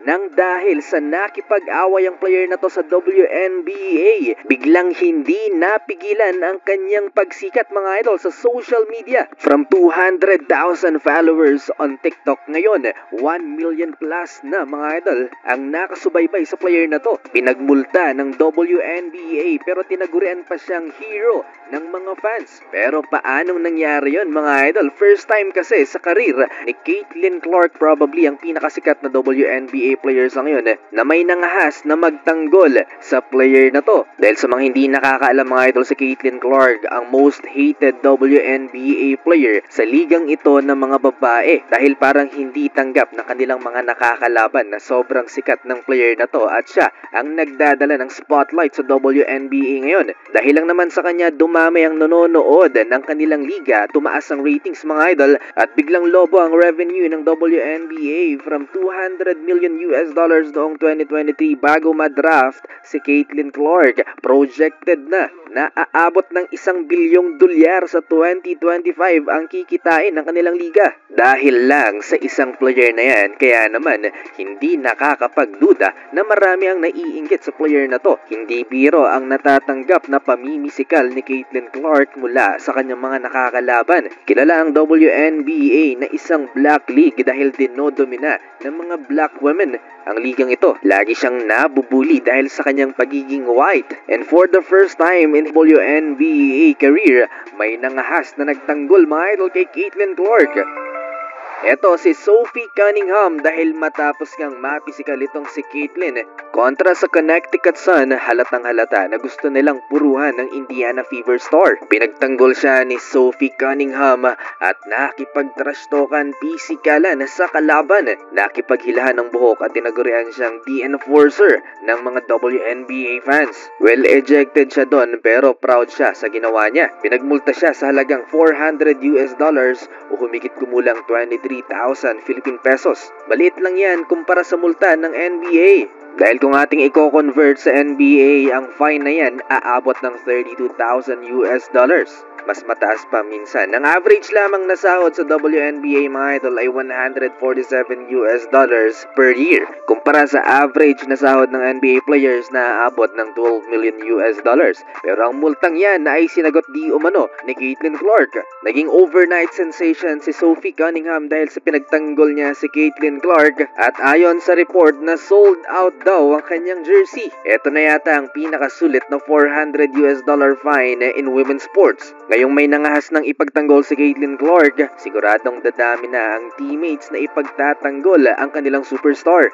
nang dahil sa nakipag-away ang player na to sa WNBA, biglang hindi napigilan ang kanyang pagsikat mga idol sa social media. From 200,000 followers on TikTok ngayon, 1 million plus na mga idol ang nakasubaybay sa player na to. Pinagmulta ng WNBA pero tinagurian pa siyang hero ng mga fans. Pero paanong nangyari yon mga idol? First time kasi sa karir ni Caitlin Clark, probably ang pinakasikat na WNBA players sa ngayon na may nangahas na magtanggol sa player na to. Dahil sa mga hindi nakakaalam mga idol, si Caitlin Clark ang most hated WNBA player sa ligang ito ng mga babae dahil parang hindi tanggap na kanilang mga nakakalaban na sobrang sikat ng player na to at siya ang nagdadala ng spotlight sa WNBA ngayon. Dahil lang naman sa kanya dumami ang nanonood ng kanilang liga, tumaas ang ratings mga idol at biglang lobo ang revenue ng WNBA from 200 million US dollars noong 2023 bago madraft si Caitlin Clark. Projected na aabot ng $1 bilyong sa 2025 ang kikitain ng kanilang liga. Dahil lang sa isang player na yan, kaya naman hindi nakakapagduda na marami ang naiinggit sa player na to. Hindi biro ang natatanggap na pamimisikal ni Caitlin Clark mula sa kanyang mga nakakalaban. Kilala ang WNBA na isang black league dahil dinodomina ng mga black women ang ligang ito. Lagi siyang nabubuli dahil sa kanyang pagiging white. And for the first time in WNBA career, may nangahas na nagtanggol mga idol kay Caitlin Clark. Eto si Sophie Cunningham dahil matapos ngang mapisikal itong si Caitlin kontra sa Connecticut Sun, halatang halata na gusto nilang puruhan ng Indiana Fever star. Pinagtanggol siya ni Sophie Cunningham at nakipagtrash-talkan pisikalan sa kalaban. Nakipaghilahan ng buhok at tinagurian siyang The Enforcer ng mga WNBA fans. Well, ejected siya doon pero proud siya sa ginawa niya. Pinagmulta siya sa halagang $400 o humigit kumulang 23,000 Philippine pesos. Maliit lang yan kumpara sa multa ng NBA. Dahil kung ating i-convert sa NBA, ang fine na yan aabot ng 32,000 US dollars. Mas mataas pa minsan. Ang average lamang na sahod sa WNBA mga idol ay 147 US dollars per year. Kumpara sa average na sahod ng NBA players na aabot ng 12 million US dollars. Pero ang multang yan na ay sinagot di umano ni Caitlin Clark. Naging overnight sensation si Sophie Cunningham dahil sa pinagtanggol niya si Caitlin Clark at ayon sa report na sold out daw ang kanyang jersey. Ito na yata ang pinakasulit na 400 US dollar fine in women's sports. Ngayong may nangahas ng ipagtanggol si Caitlin Clark, siguradong dadami na ang teammates na ipagtatanggol ang kanilang superstar.